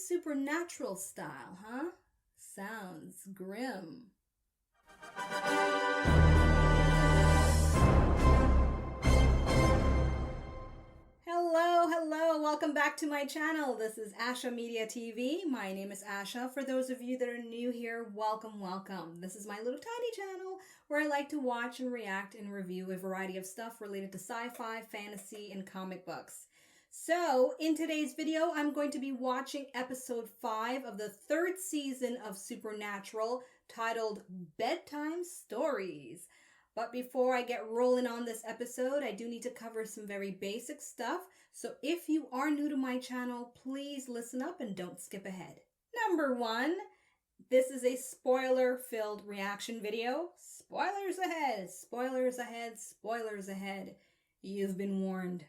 supernatural style, huh? Sounds grim. Hello, welcome back to my channel. This is Asha Media TV. My name is Asha. For those of you that are new here, welcome. This is my little tiny channel where I like to watch and react and review a variety of stuff related to sci-fi, fantasy, and comic books. So, in today's video, I'm going to be watching episode 5 of the 3rd season of Supernatural, titled Bedtime Stories. But before I get rolling on this episode, I do need to cover some very basic stuff. So if you are new to my channel, please listen up and don't skip ahead. Number 1, this is a spoiler-filled reaction video. Spoilers ahead, spoilers ahead, spoilers ahead. You've been warned.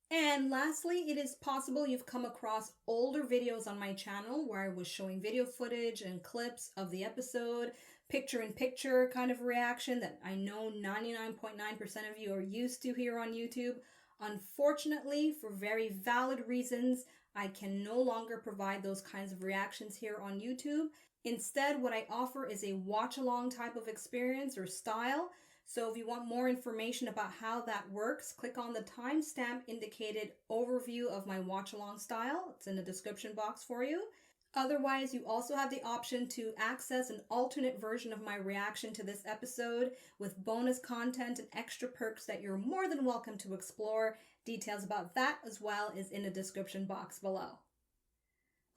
And lastly, it is possible you've come across older videos on my channel where I was showing video footage and clips of the episode, picture-in-picture kind of reaction that I know 99.9% of you are used to here on YouTube. Unfortunately, for very valid reasons, I can no longer provide those kinds of reactions here on YouTube. Instead, what I offer is a watch-along type of experience or style. So if you want more information about how that works, click on the timestamp indicated overview of my watch-along style. It's in the description box for you. Otherwise, you also have the option to access an alternate version of my reaction to this episode with bonus content and extra perks that you're more than welcome to explore. Details about that as well is in the description box below.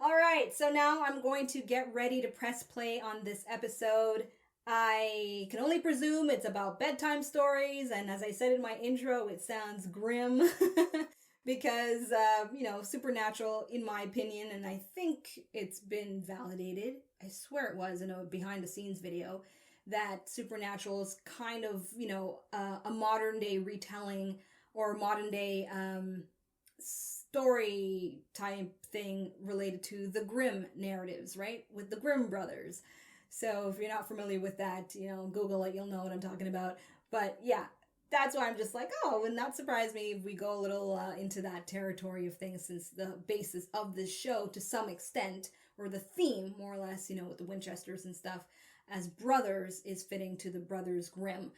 Alright, so now I'm going to get ready to press play on this episode. I can only presume it's about bedtime stories, and as I said in my intro, it sounds grim because, Supernatural, in my opinion, and I think it's been validated, I swear it was in a behind-the-scenes video, that Supernatural is kind of, a modern-day retelling or modern-day story type thing related to the Grimm narratives, right? With the Grimm brothers. So if you're not familiar with that, Google it, you'll know what I'm talking about. But yeah, that's why I'm just like, oh, would not surprise me if we go a little into that territory of things, since the basis of this show to some extent, or the theme more or less, with the Winchesters and stuff, as brothers is fitting to the Brothers Grimm.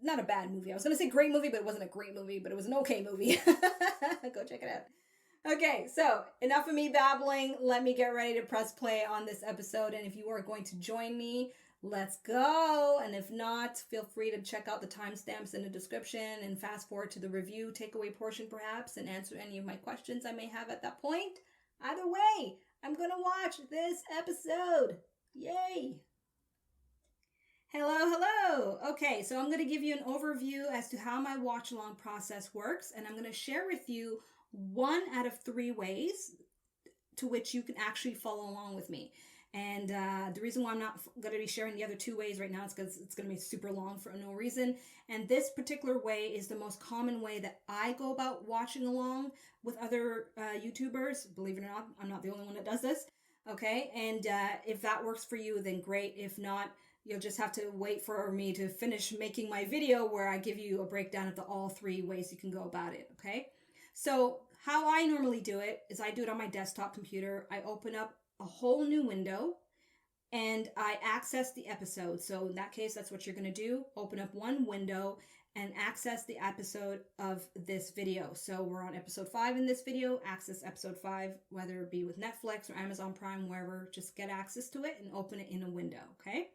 Not a bad movie. I was going to say great movie, but it wasn't a great movie, but it was an okay movie. Go check it out. Okay, so enough of me babbling. Let me get ready to press play on this episode. And if you are going to join me, let's go. And if not, feel free to check out the timestamps in the description and fast forward to the review takeaway portion perhaps and answer any of my questions I may have at that point. Either way, I'm going to watch this episode. Yay! Hello. Okay, so I'm going to give you an overview as to how my watch-along process works, and I'm going to share with you 1 out of 3 ways to which you can actually follow along with me. And the reason why I'm not going to be sharing the other 2 ways right now is because it's going to be super long for no reason. And this particular way is the most common way that I go about watching along with other YouTubers. Believe it or not, I'm not the only one that does this. Okay, and if that works for you, then great. If not, you'll just have to wait for me to finish making my video where I give you a breakdown of the all 3 ways you can go about it, okay? So how I normally do it is I do it on my desktop computer. I open up a whole new window and I access the episode. So in that case, that's what you're going to do. Open up one window and access the episode of this video. So we're on episode 5 in this video. Access episode 5, whether it be with Netflix or Amazon Prime, wherever, just get access to it and open it in a window, okay?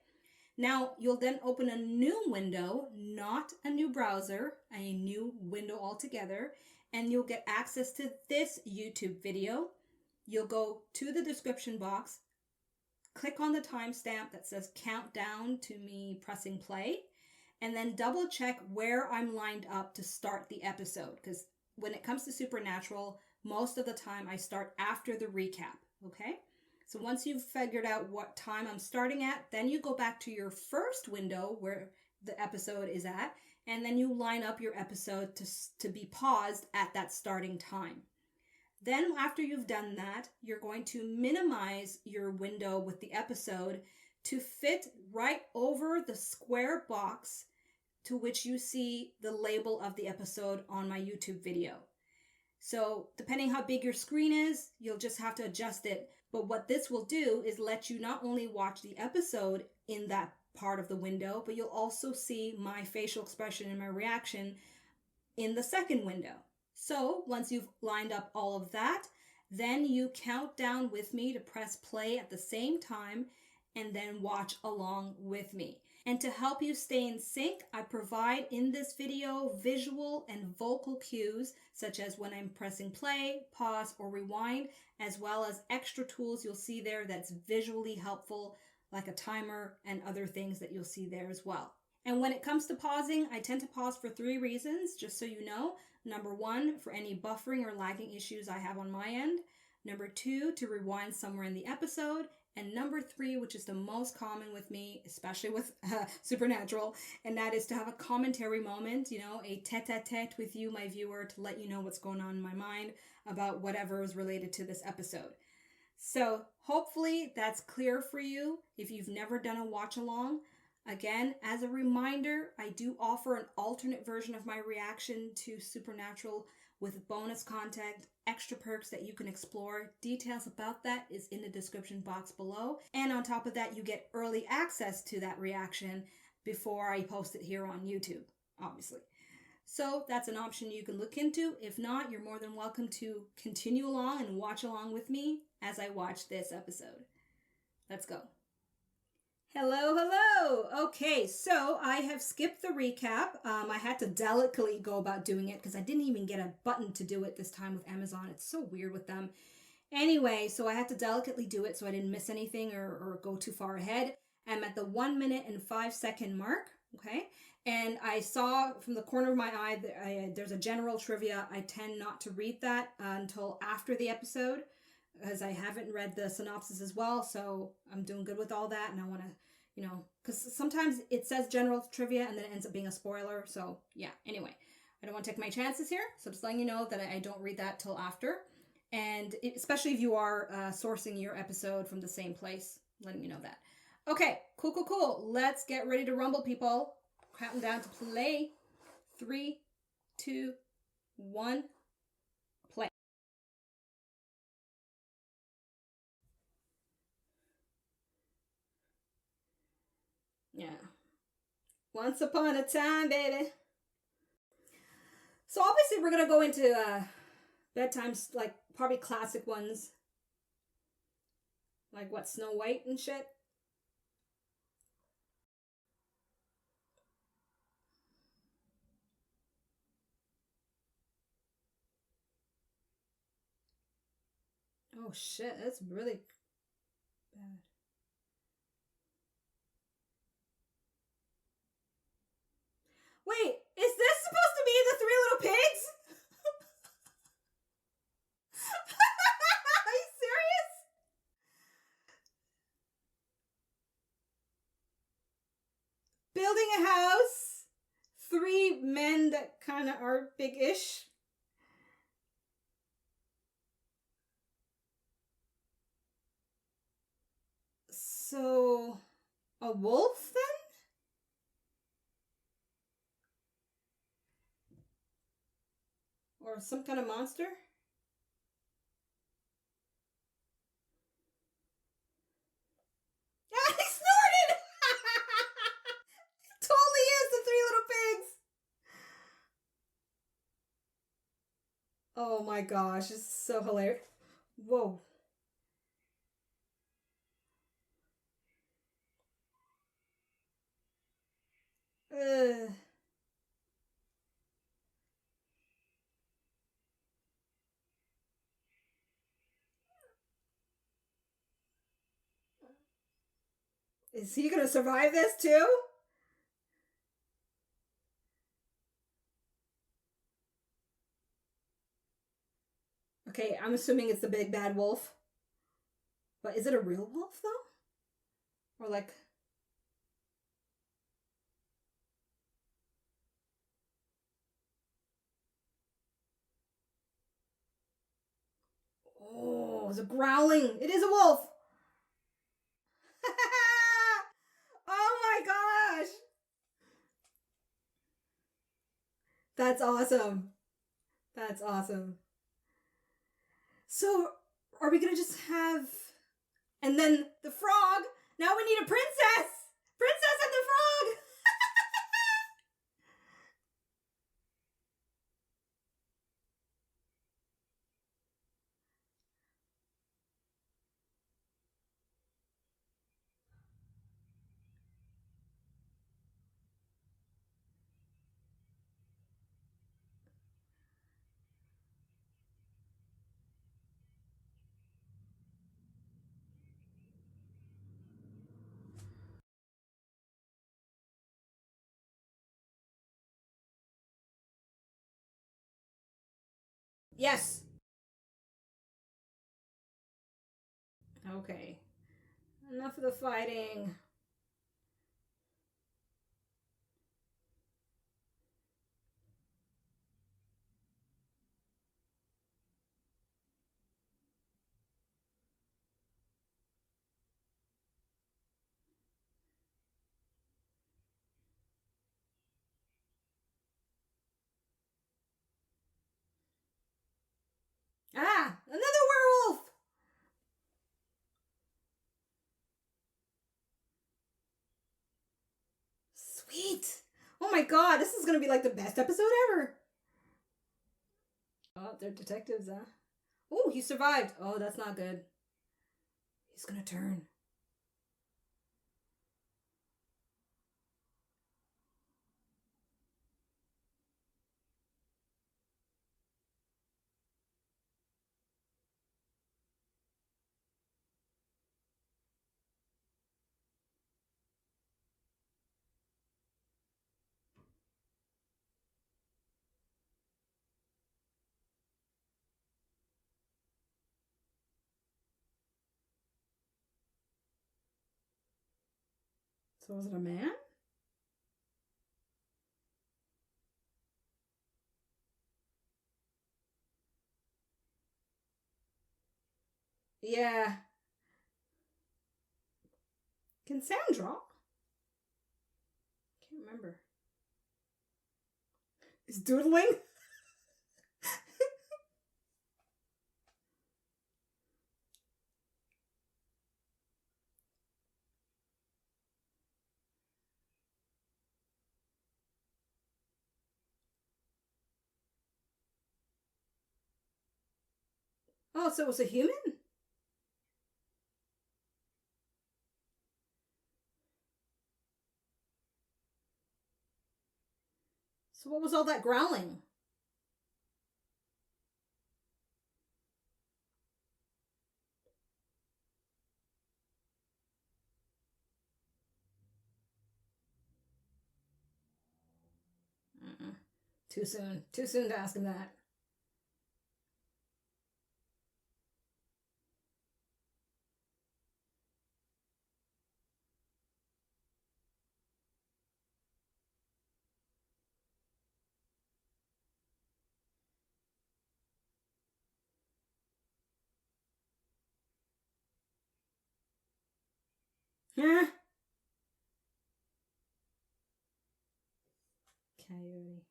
Now, you'll then open a new window, not a new browser, a new window altogether, and you'll get access to this YouTube video. You'll go to the description box, click on the timestamp that says countdown to me pressing play, and then double check where I'm lined up to start the episode. Because when it comes to Supernatural, most of the time I start after the recap, okay? So once you've figured out what time I'm starting at, then you go back to your first window where the episode is at, and then you line up your episode to be paused at that starting time. Then after you've done that, you're going to minimize your window with the episode to fit right over the square box to which you see the label of the episode on my YouTube video. So, depending how big your screen is, you'll just have to adjust it. But what this will do is let you not only watch the episode in that part of the window, but you'll also see my facial expression and my reaction in the second window. So, once you've lined up all of that, then you count down with me to press play at the same time and then watch along with me. And to help you stay in sync, I provide in this video visual and vocal cues, such as when I'm pressing play, pause, or rewind, as well as extra tools you'll see there that's visually helpful, like a timer and other things that you'll see there as well. And when it comes to pausing, I tend to pause for 3 reasons, just so you know. Number 1, for any buffering or lagging issues I have on my end. Number 2, to rewind somewhere in the episode. And number 3, which is the most common with me, especially with Supernatural, and that is to have a commentary moment, a tete-a-tete with you, my viewer, to let you know what's going on in my mind about whatever is related to this episode. So hopefully that's clear for you if you've never done a watch along. Again, as a reminder, I do offer an alternate version of my reaction to Supernatural with bonus content, extra perks that you can explore. Details about that is in the description box below. And on top of that, you get early access to that reaction before I post it here on YouTube, obviously. So that's an option you can look into. If not, you're more than welcome to continue along and watch along with me as I watch this episode. Let's go. Hello. Okay, so I have skipped the recap. I had to delicately go about doing it because I didn't even get a button to do it this time with Amazon. It's so weird with them. Anyway, so I had to delicately do it so I didn't miss anything or go too far ahead. I'm at the 1 minute and 5 second mark, okay? And I saw from the corner of my eye that there's a general trivia. I tend not to read that until after the episode, because I haven't read the synopsis as well, so I'm doing good with all that, and I want to, because sometimes it says general trivia and then it ends up being a spoiler, so yeah, anyway, I don't want to take my chances here, so just letting you know that I don't read that till after, and especially if you are sourcing your episode from the same place, letting you know that. Okay, cool, let's get ready to rumble, people. Counting down to play. 3, 2, 1, play. Yeah. Once upon a time, baby. So obviously we're going to go into bedtime, like probably classic ones. Like what, Snow White and shit? Oh shit, that's really bad. Wait, is this supposed to be the Three Little Pigs? Are you serious? Building a house, 3 men that kind of are big-ish. So, a wolf then? Or some kind of monster? Ah, he snorted! Totally is the Three Little Pigs! Oh my gosh, this is so hilarious. Whoa. Ugh. Is he gonna survive this too? Okay, I'm assuming it's the big bad wolf. But is it a real wolf though? Or like... Oh, it's a growling. It is a wolf. Oh my gosh. That's awesome. That's awesome. So, are we gonna just have. And then the frog. Now we need a princess! Princess and the frog! Yes. Okay. Enough of the fighting. Ah! Another werewolf! Sweet! Oh my god, this is gonna be like the best episode ever! Oh, they're detectives, huh? Oh, he survived. Oh, that's not good. He's gonna turn. So was it a man? Yeah. Can Sam draw? Can't remember. Is doodling? Oh, so it was a human? So what was all that growling? Mm-mm. Too soon. Too soon to ask him that. Huh? Coyote.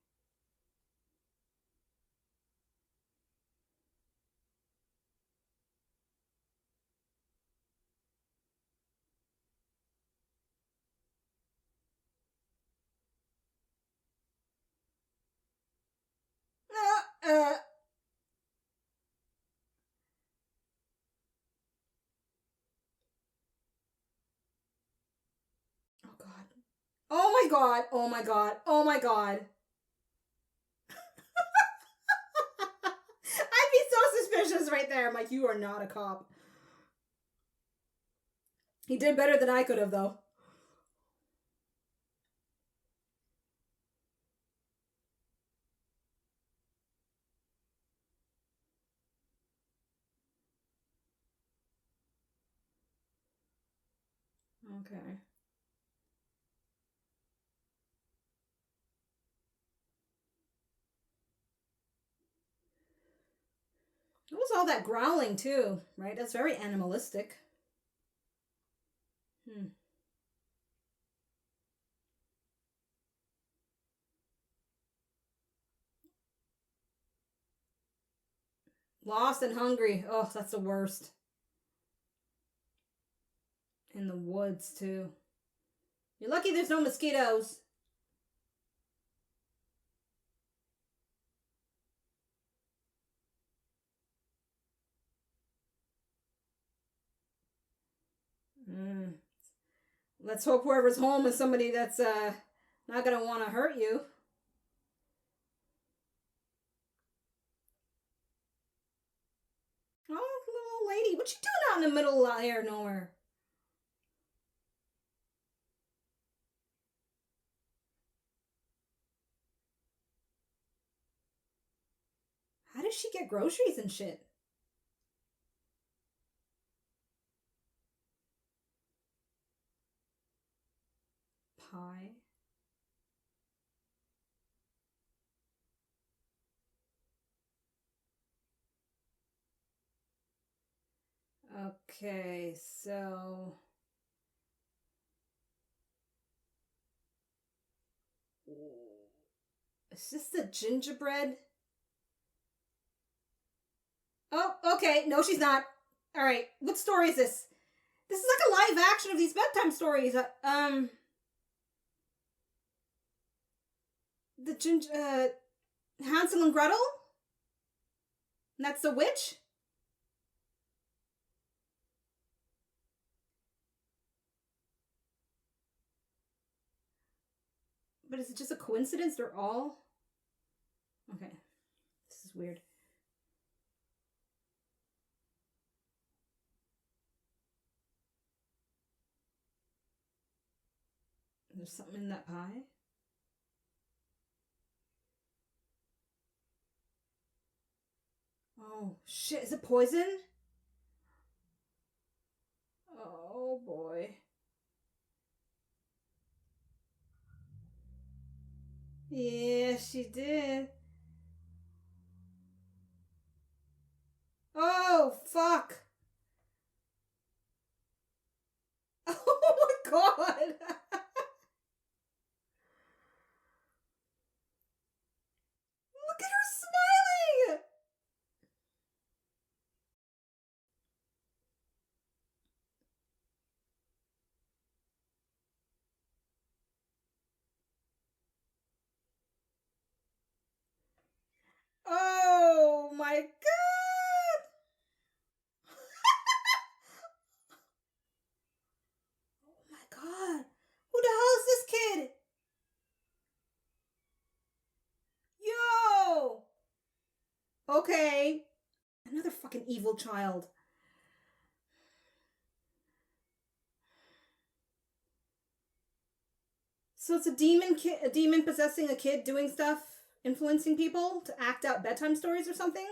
Uh, uh. Oh god. Oh my god. Oh my god. Oh my god. I'd be so suspicious right there. I'm like, you are not a cop. He did better than I could have, though. Okay. What was all that growling, too? Right? That's very animalistic. Hmm. Lost and hungry. Oh, that's the worst. In the woods, too. You're lucky there's no mosquitoes. Mm. Let's hope whoever's home is somebody that's not gonna want to hurt you. Oh, little lady, what you doing out in the middle of there nowhere? How does she get groceries and shit? Pie. Okay, so is this the gingerbread? Oh, okay. No, she's not. All right. What story is this? This is like a live action of these bedtime stories. The Hansel and Gretel. And that's the witch. But is it just a coincidence? They're all okay. This is weird. There's something in that pie. Oh shit! Is it poison? Oh boy. Yeah, she did. Oh fuck! Oh my god! Look at her smiling! Oh my god! Oh my god! Who the hell is this kid? Yo! Okay. Another fucking evil child. So it's a demon kid, a demon possessing a kid doing stuff, influencing people to act out bedtime stories or something?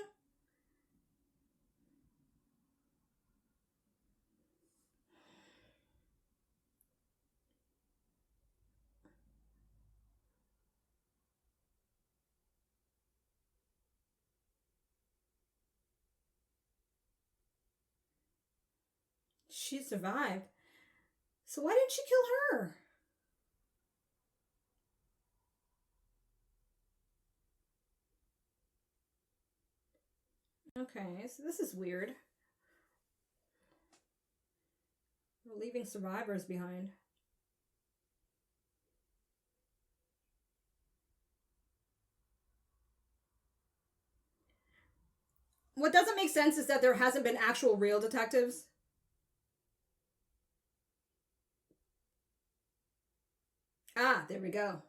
She survived. So why didn't she kill her? Okay, so this is weird. We're leaving survivors behind. What doesn't make sense is that there hasn't been actual real detectives. Ah, there we go.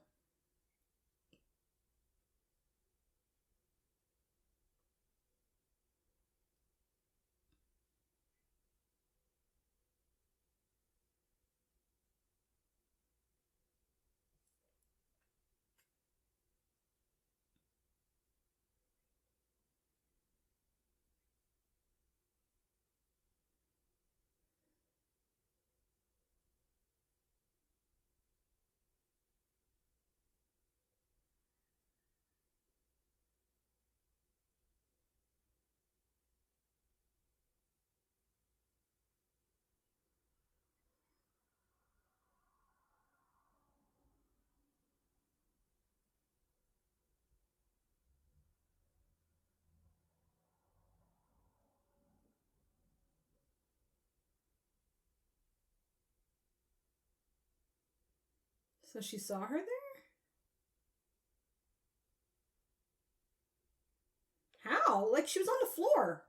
So she saw her there? How? Like she was on the floor.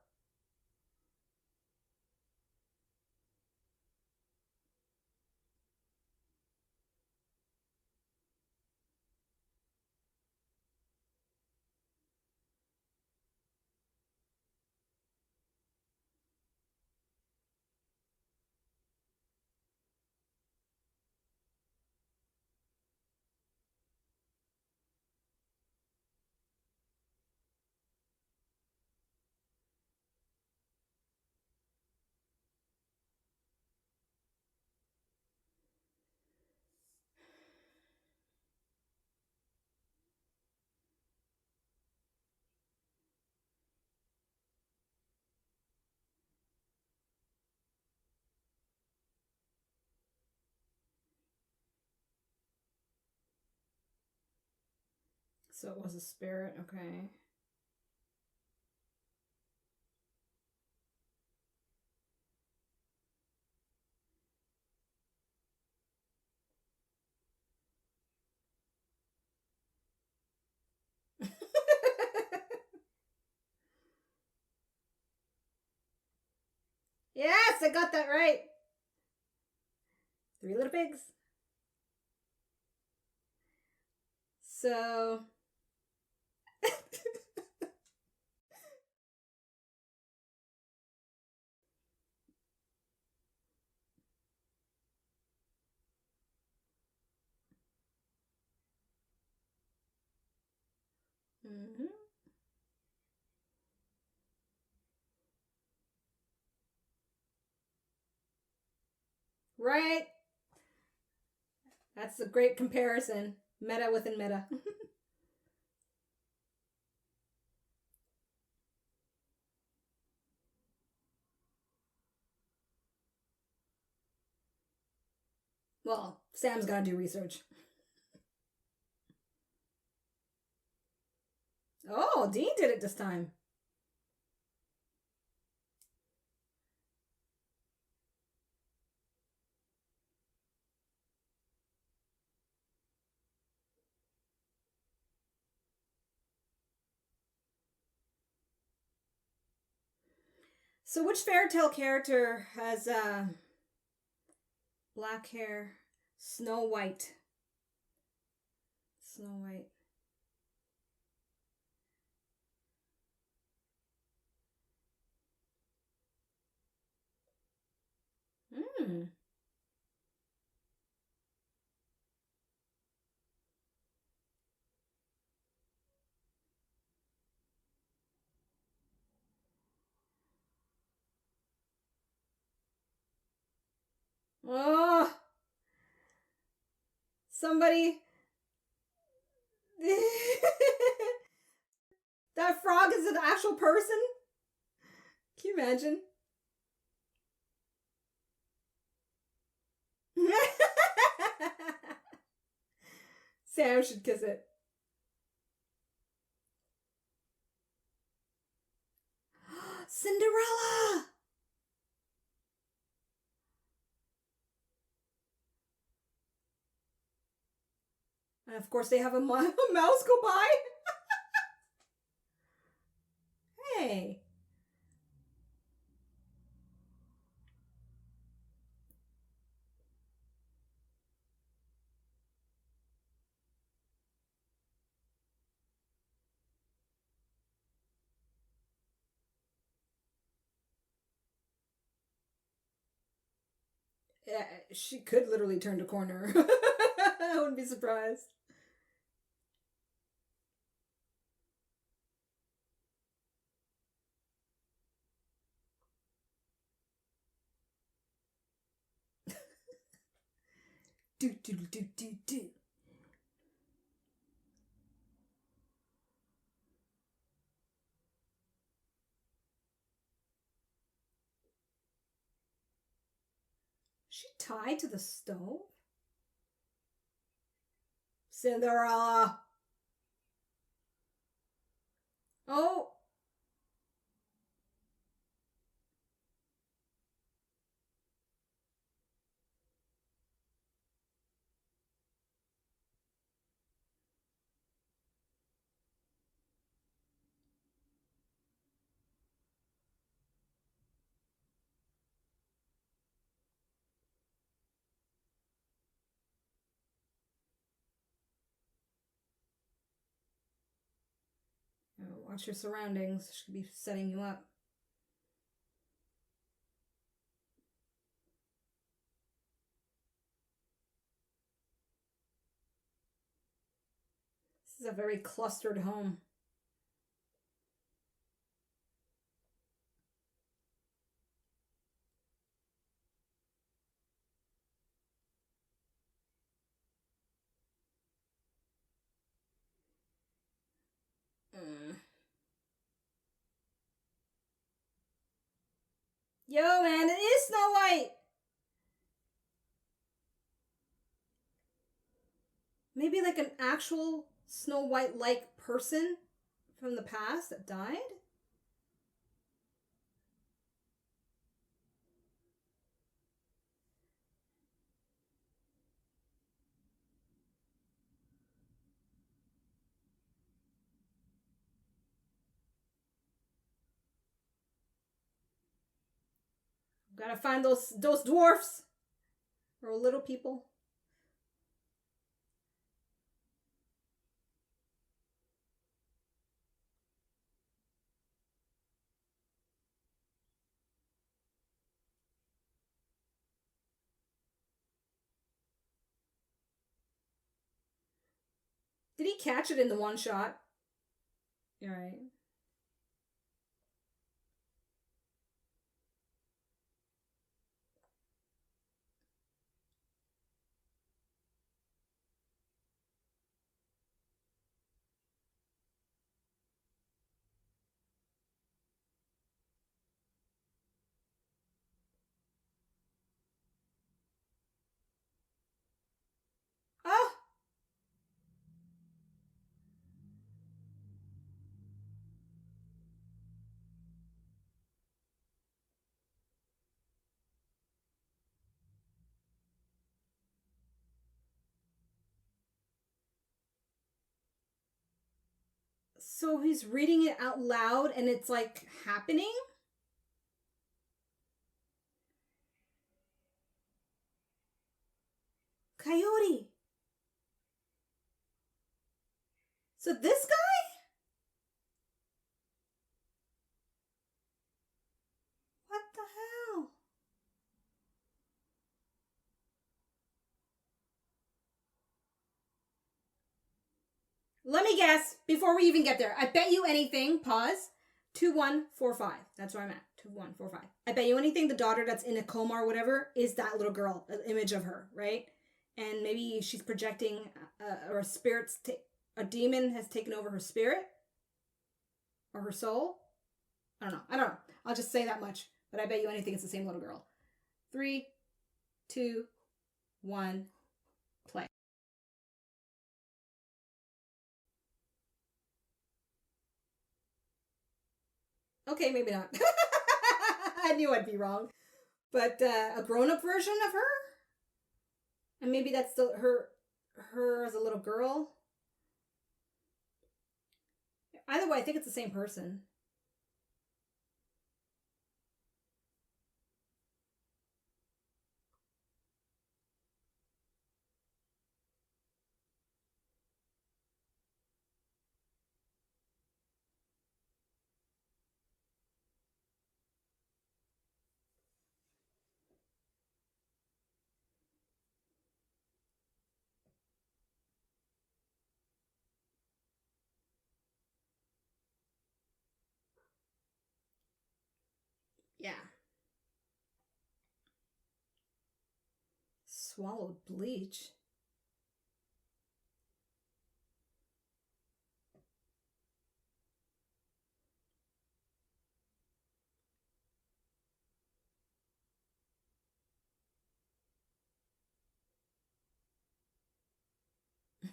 So it was a spirit, okay. Yes, I got that right. Three little pigs. So. Mhm. Right? That's a great comparison. Meta within meta. Well, Sam's got to do research. Oh, Dean did it this time. So, which fairy tale character has black hair? Snow White. Snow White. Hmm. Oh, somebody. That frog is an actual person? Can you imagine? Sam should kiss it. Cinderella! And of course, they have a mouse go by. Hey. Yeah, she could literally turn the corner. I wouldn't be surprised. Do do do do do. She tied to the stove? Cinderella. Oh. Watch your surroundings. She could be setting you up. This is a very clustered home. Yo, man, it is Snow White! Maybe like an actual Snow White-like person from the past that died? Gotta find those dwarfs or little people. Did he catch it in the one shot? All right. Oh! So he's reading it out loud and it's like happening? Coyote. So this guy? What the hell? Let me guess before we even get there. I bet you anything. Pause. 2145. That's where I'm at. 2145. I bet you anything the daughter that's in a coma or whatever is that little girl, an image of her, right? And maybe she's projecting or a demon has taken over her spirit or her soul. I don't know. I'll just say that much. But I bet you anything it's the same little girl. 3, 2, 1, play. Okay, maybe not. I knew I'd be wrong. But a grown-up version of her? And maybe that's still her as a little girl. Either way, I think it's the same person. Yeah. Swallowed bleach.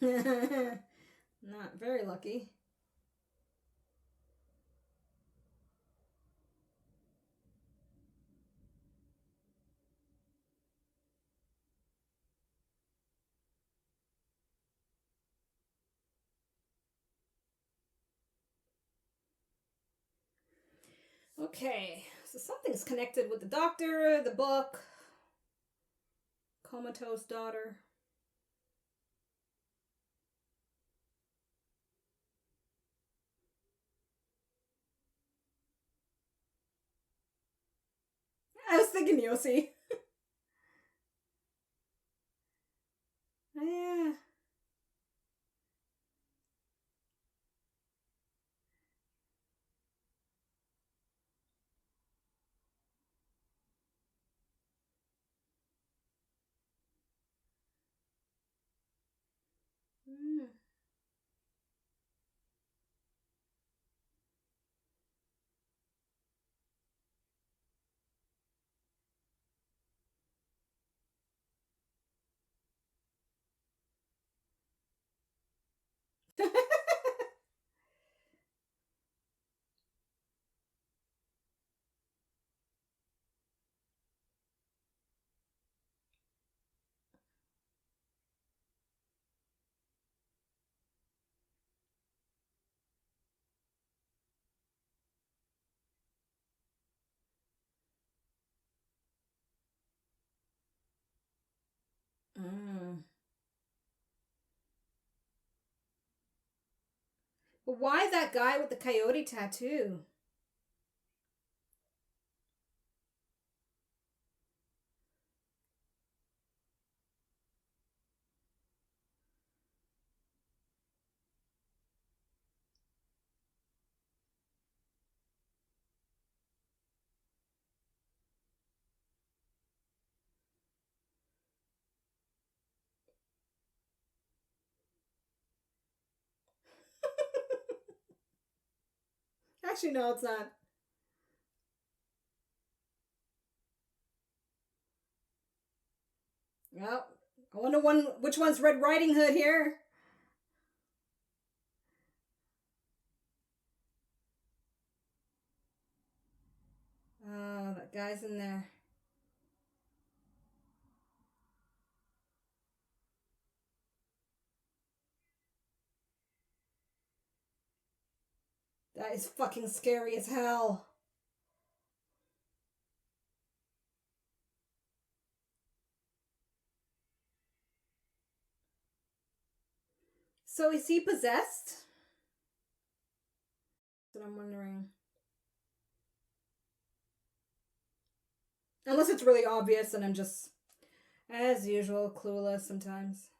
Not very lucky. Okay, so something's connected with the doctor, the book, comatose daughter. I was thinking Yossi. Yeah. Mm. Mm. But why that guy with the coyote tattoo? Actually, no, it's not. Well, I wonder which one's Red Riding Hood here. Oh, that guy's in there. That is fucking scary as hell. So is he possessed? That's what I'm wondering. Unless it's really obvious and I'm just, as usual, clueless sometimes.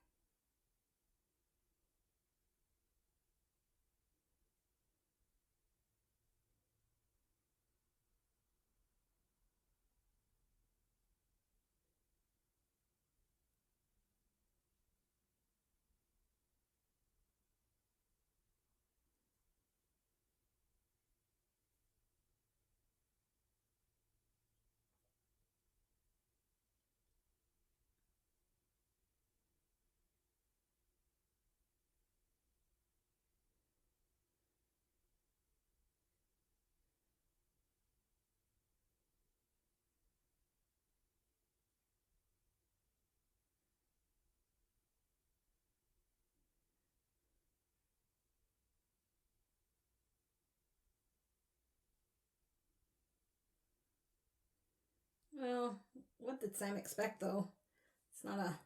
Well, what did Sam expect though? It's not a.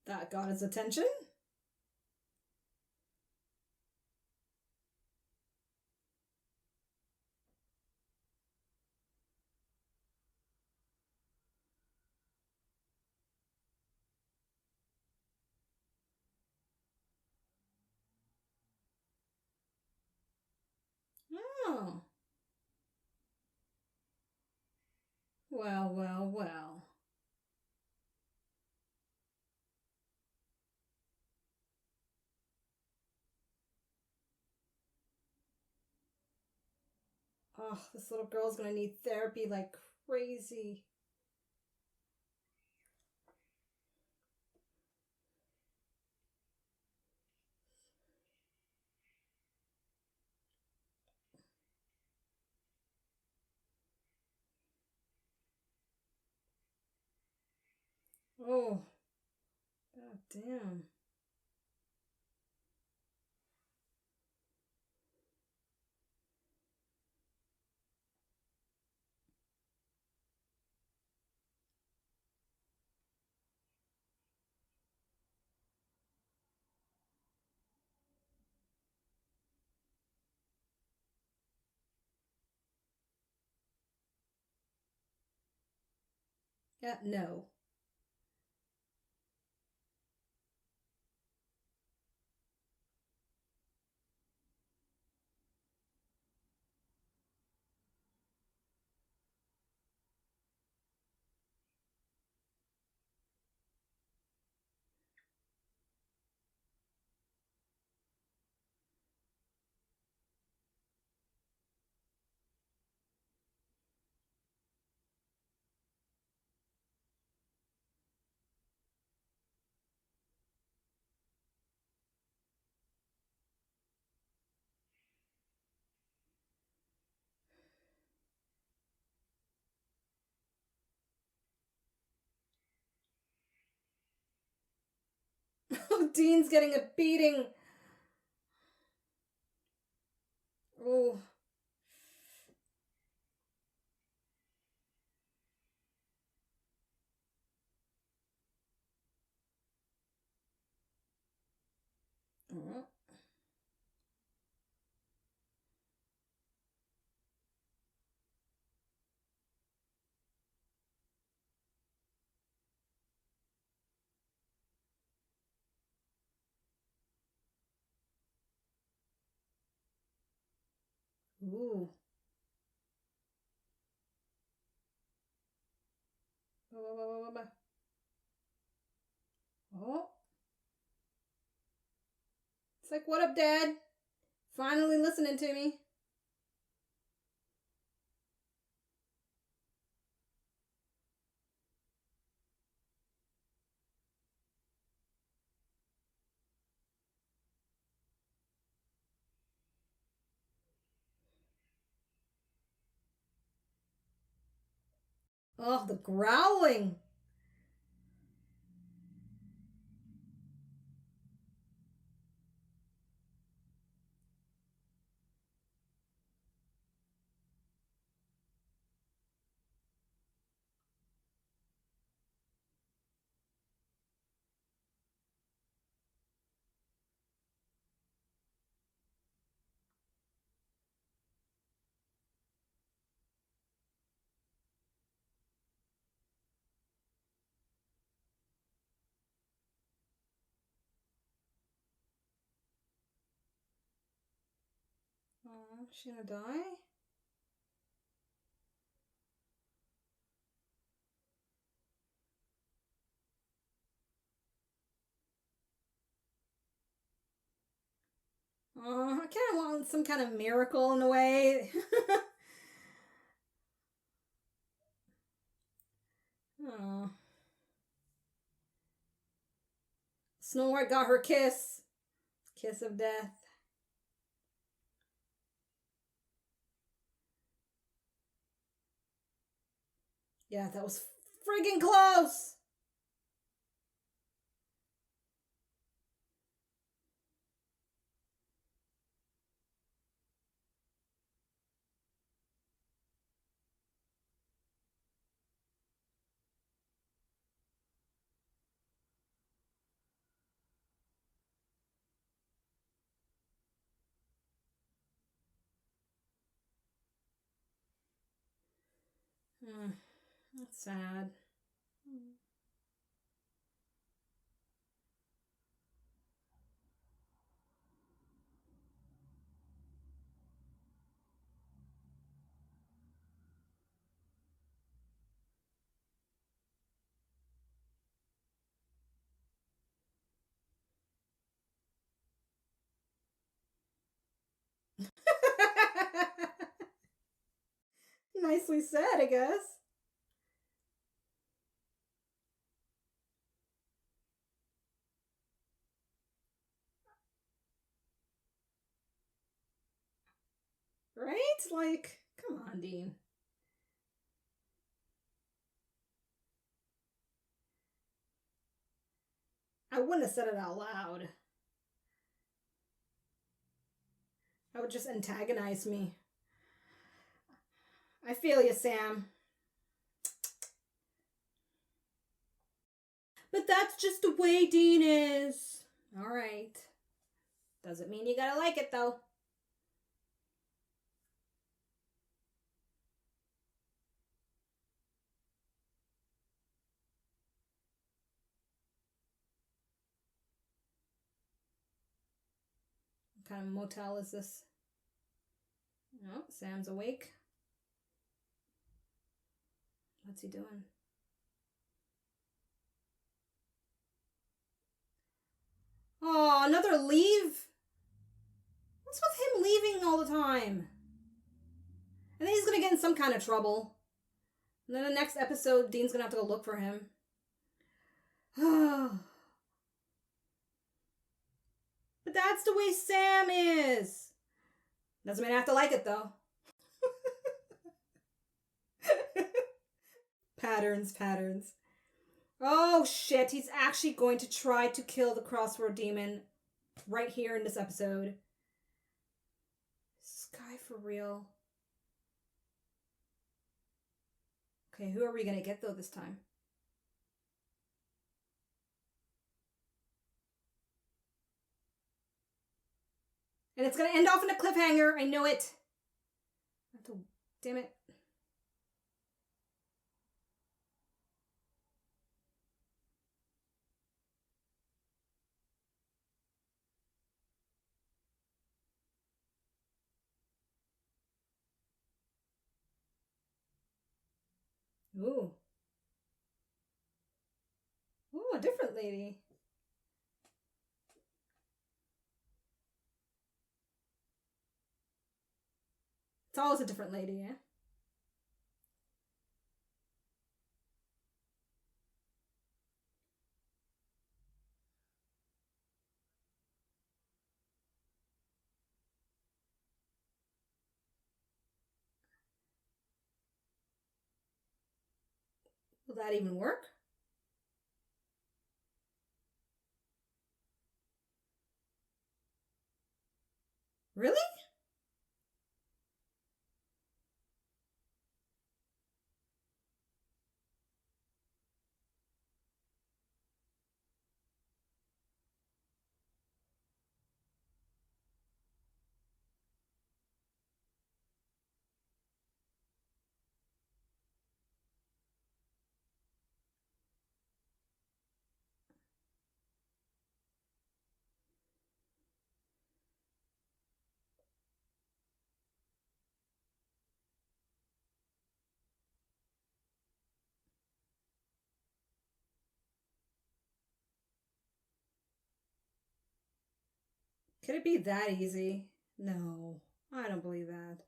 That got his attention? Oh. Well, well, well. Oh, this little girl's gonna need therapy like crazy. Oh, god damn. No. Dean's getting a beating. Oh. Oh. Ooh. Oh. It's like, what up, Dad? Finally listening to me. Oh, the growling. Oh, she gonna die? Oh, I kind of want some kind of miracle in a way. Oh. Snow White got her kiss. Kiss of death. Yeah, that was friggin' close. Hmm, that's sad. Nicely said, I guess. Right? Like, come on, Dean. I wouldn't have said it out loud. That would just antagonize me. I feel you, Sam. But that's just the way Dean is. All right. Doesn't mean you gotta like it, though. kind of motel is this? No, Sam's awake. What's he doing? Oh, another leave? What's with him leaving all the time? And then he's gonna get in some kind of trouble. And then the next episode, Dean's gonna have to go look for him. But that's the way Sam is. Doesn't mean I have to like it, though. Patterns, patterns. Oh, shit. He's actually going to try to kill the crossword demon right here in this episode. Is this guy for real? Okay, who are we going to get, though, this time? And it's going to end off in a cliffhanger. I know it. Damn it. Ooh. Ooh, a different lady. It's always a different lady, yeah? Will that even work? Really? Could it be that easy? No, I don't believe that.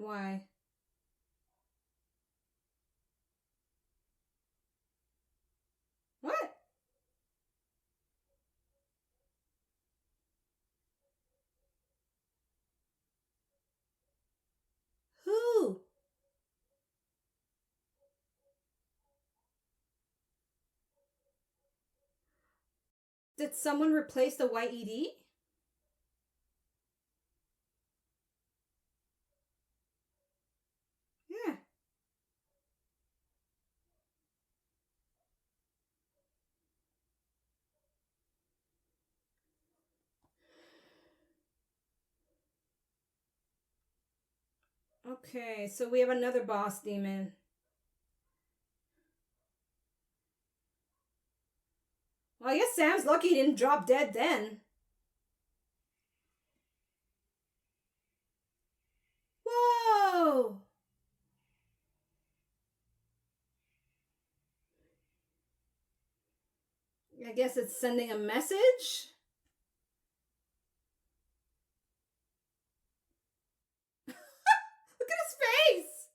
Why? What? Who? Did someone replace the YED? Yeah. Okay, so we have another boss demon. Well, I guess Sam's lucky he didn't drop dead then. I guess it's sending a message. Look at his face.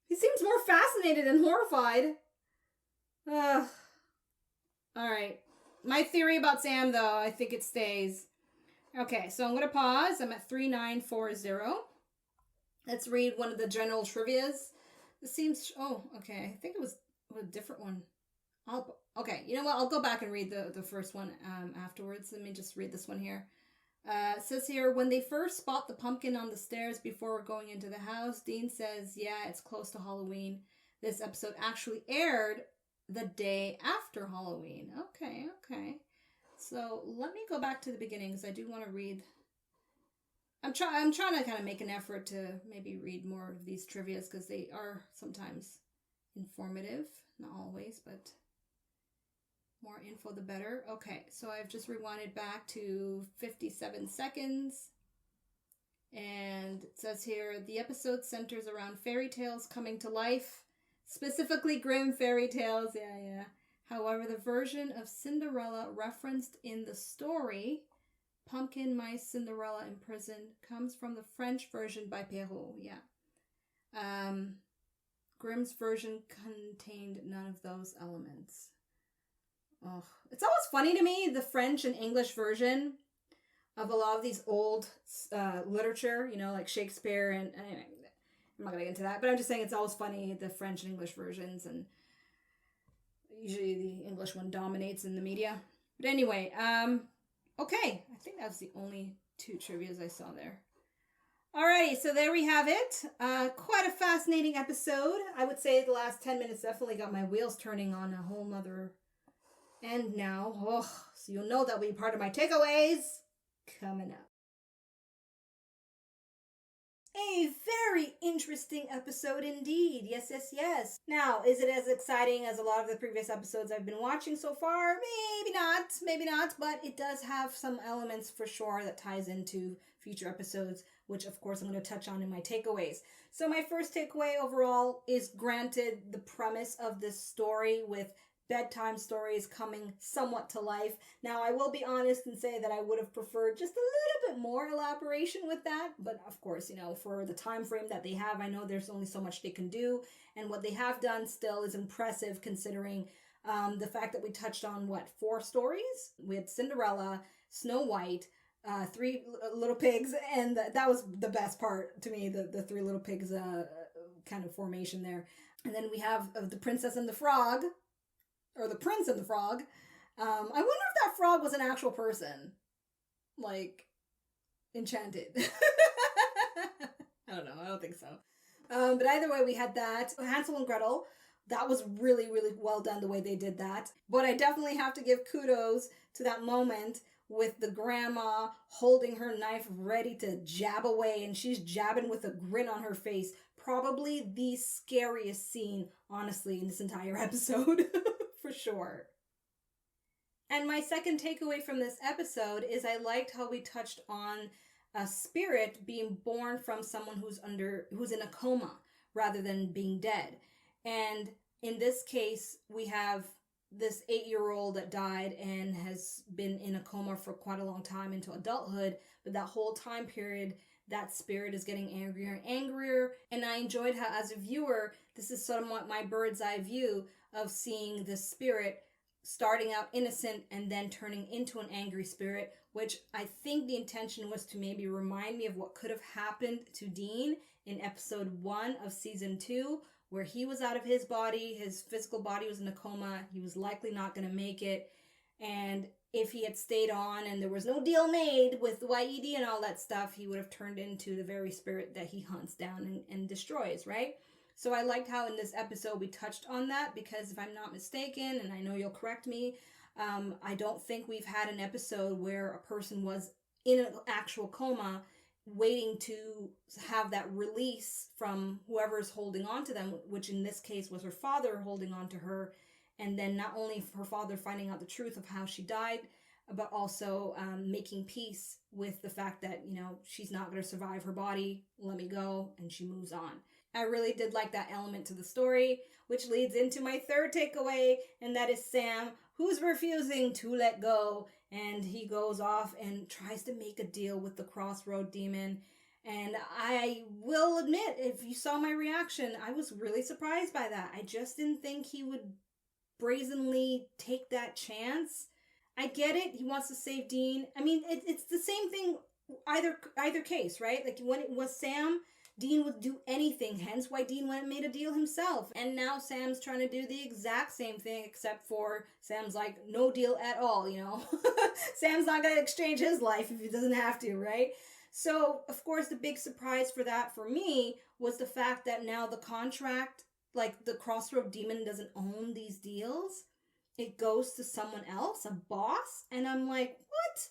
He seems more fascinated and horrified. Ugh. All right. My theory about Sam, though, I think it stays. Okay, so I'm going to pause. I'm at 3940. Let's read one of the general trivias. This seems... Oh, okay. I think it was a different one. Okay, you know what? I'll go back and read the first one afterwards. Let me just read this one here. It says here, when they first spot the pumpkin on the stairs before going into the house, Dean says, yeah, it's close to Halloween. This episode actually aired the day after Halloween. Okay. So let me go back to the beginning because I do want to read. I'm trying to kind of make an effort to maybe read more of these trivias because they are sometimes informative. Not always, but more info the better. Okay, so I've just rewinded back to 57 seconds. And it says here, the episode centers around fairy tales coming to life. Specifically grim fairy tales. Yeah. However, the version of Cinderella referenced in the story, Pumpkin Mice Cinderella Imprisoned, comes from the French version by Perrault. Yeah. Grimm's version contained none of those elements. Oh, it's always funny to me, the French and English version of a lot of these old literature, like Shakespeare and anyway, I'm not going to get into that, but I'm just saying it's always funny, the French and English versions, and usually the English one dominates in the media. But anyway, okay, I think that's the only 2 trivias I saw there. Alrighty, so there we have it. Quite a fascinating episode. I would say the last 10 minutes definitely got my wheels turning on a whole nother end now. So you'll know that will be part of my takeaways coming up. A very interesting episode indeed. Yes. Now, is it as exciting as a lot of the previous episodes I've been watching so far? Maybe not, but it does have some elements for sure that ties into future episodes, which of course I'm going to touch on in my takeaways. So my first takeaway overall is, granted, the premise of this story with bedtime stories coming somewhat to life. Now, I will be honest and say that I would have preferred just a little bit more elaboration with that, but of course, for the time frame that they have, I know there's only so much they can do, and what they have done still is impressive considering the fact that we touched on, 4 stories? We had Cinderella, Snow White, 3 little pigs, and that was the best part to me, the 3 little pigs kind of formation there. And then we have the Princess and the Frog, or the Prince and the Frog. I wonder if that frog was an actual person. Like, enchanted. I don't know. I don't think so. But either way, we had that. Hansel and Gretel. That was really, really well done the way they did that. But I definitely have to give kudos to that moment with the grandma holding her knife ready to jab away, and she's jabbing with a grin on her face. Probably the scariest scene, honestly, in this entire episode. For sure. And my second takeaway from this episode is I liked how we touched on a spirit being born from someone who's in a coma rather than being dead. And in this case, we have this 8-year-old that died and has been in a coma for quite a long time into adulthood, but that whole time period, that spirit is getting angrier and angrier. And I enjoyed how, as a viewer, this is somewhat my bird's eye view of seeing the spirit starting out innocent and then turning into an angry spirit, which I think the intention was to maybe remind me of what could have happened to Dean in episode 1 of season 2, where he was out of his body, his physical body was in a coma, he was likely not going to make it, and if he had stayed on and there was no deal made with YED and all that stuff, he would have turned into the very spirit that he hunts down and destroys, right? So I liked how in this episode we touched on that, because if I'm not mistaken, and I know you'll correct me, I don't think we've had an episode where a person was in an actual coma waiting to have that release from whoever's holding on to them, which in this case was her father holding on to her. And then not only her father finding out the truth of how she died, but also making peace with the fact that, she's not going to survive her body, let me go, and she moves on. I really did like that element to the story, which leads into my third takeaway, and that is Sam, who's refusing to let go, and he goes off and tries to make a deal with the Crossroad Demon. And I will admit, if you saw my reaction, I was really surprised by that. I just didn't think he would brazenly take that chance. I get it. He wants to save Dean. I mean, it's the same thing either case, right? Like when it was Sam, Dean would do anything, hence why Dean went and made a deal himself. And now Sam's trying to do the exact same thing, except for Sam's like, no deal at all, you know? Sam's not going to exchange his life if he doesn't have to, right? So, of course, the big surprise for that for me was the fact that now the contract, like the Crossroad Demon doesn't own these deals. It goes to someone else, a boss. And I'm like, what?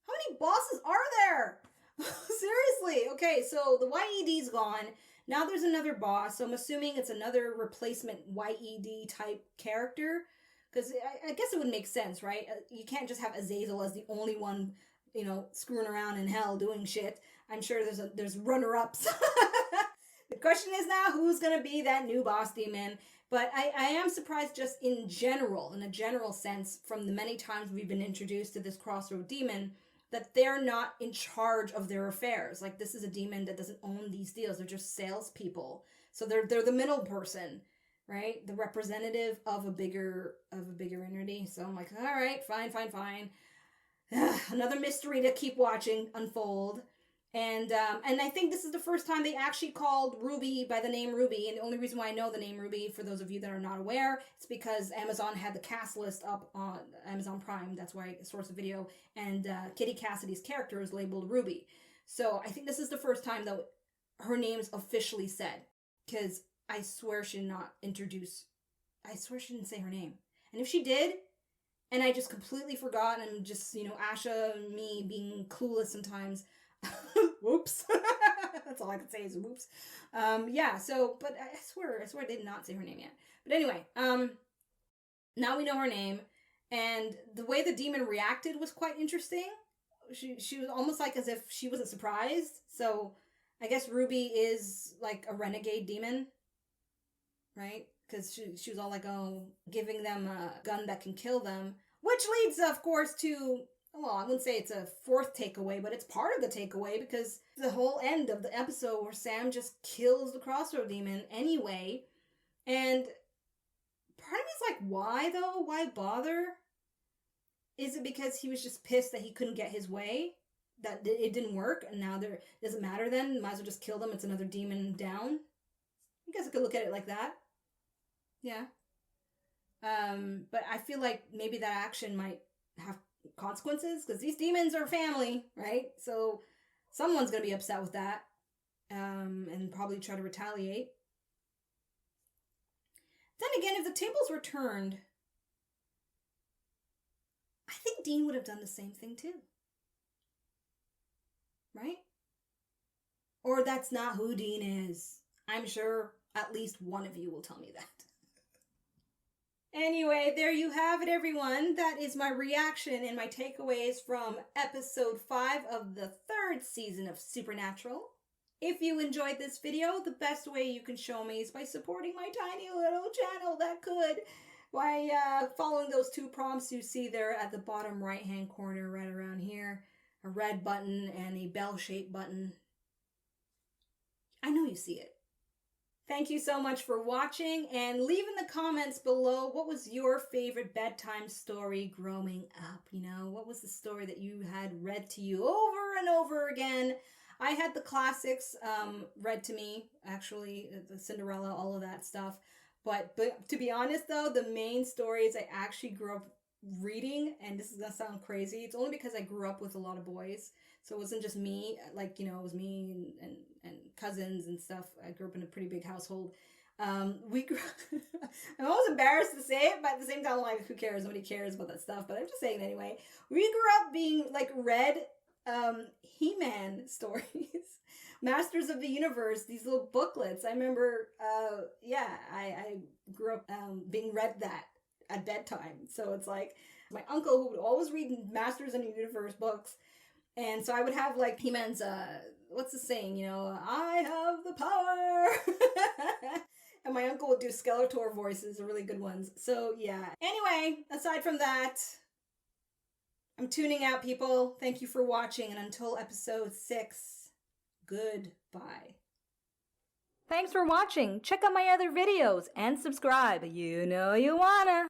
How many bosses are there? Seriously. Okay, so the YED's gone. Now there's another boss. So I'm assuming it's another replacement YED type character. Because I guess it would make sense, right? You can't just have Azazel as the only one, you know, screwing around in hell doing shit. I'm sure there's runner-ups. The question is now who's going to be that new boss demon. But I am surprised just in a general sense, from the many times we've been introduced to this Crossroad Demon, that they're not in charge of their affairs. Like, this is a demon that doesn't own these deals. They're just salespeople. So they're the middle person, right? The representative of a bigger entity. So I'm like, all right, fine. Another mystery to keep watching unfold. And I think this is the first time they actually called Ruby by the name Ruby. And the only reason why I know the name Ruby, for those of you that are not aware, it's because Amazon had the cast list up on Amazon Prime. That's why I sourced the video. And Kitty Cassidy's character is labeled Ruby. So I think this is the first time that her name's officially said. Because I swear she did not introduce... I swear she didn't say her name. And if she did, and I just completely forgot, and just, you know, Asha and me being clueless sometimes... Whoops. That's all I can say is whoops. Yeah, so, but I swear I did not say her name yet. But anyway, now we know her name, and the way the demon reacted was quite interesting. She was almost like as if she wasn't surprised. So I guess Ruby is like a renegade demon, right? Because she was all like, oh, giving them a gun that can kill them, which leads, of course, to... Well, I wouldn't say it's a fourth takeaway, but it's part of the takeaway, because the whole end of the episode where Sam just kills the Crossroad Demon anyway. And part of me is like, why though? Why bother? Is it because he was just pissed that he couldn't get his way? That it didn't work, and now it doesn't matter then? Might as well just kill them. It's another demon down. I guess I could look at it like that. Yeah. But I feel like maybe that action might have consequences, because these demons are family, right? So someone's going to be upset with that, and probably try to retaliate. Then again, if the tables were turned, I think Dean would have done the same thing too, right? Or that's not who Dean is. I'm sure at least one of you will tell me that. Anyway, there you have it, everyone. That is my reaction and my takeaways from episode 5 of the 3rd season of Supernatural. If you enjoyed this video, the best way you can show me is by supporting my tiny little channel that could, by following those 2 prompts you see there at the bottom right-hand corner right around here. A red button and a bell-shaped button. I know you see it. Thank you so much for watching, and leave in the comments below what was your favorite bedtime story growing up. You know, what was the story that you had read to you over and over again? I had the classics read to me, actually, the Cinderella, all of that stuff. But to be honest though, the main stories I actually grew up reading, and this is gonna sound crazy, it's only because I grew up with a lot of boys. So it wasn't just me, like, you know, it was me and cousins and stuff. I grew up in a pretty big household. We grew I'm almost embarrassed to say it, but at the same time, like, who cares? Nobody cares about that stuff, but I'm just saying it anyway. We grew up being, like, read He-Man stories. Masters of the Universe, these little booklets. I remember, I grew up being read that at bedtime. So it's like, my uncle who would always read Masters of the Universe books. And so I would have, like, He-Man's what's the saying? I have the power. And my uncle would do Skeletor voices, really good ones. So yeah. Anyway, aside from that, I'm tuning out, people. Thank you for watching, and until episode 6, goodbye. Thanks for watching. Check out my other videos and subscribe. You know you wanna.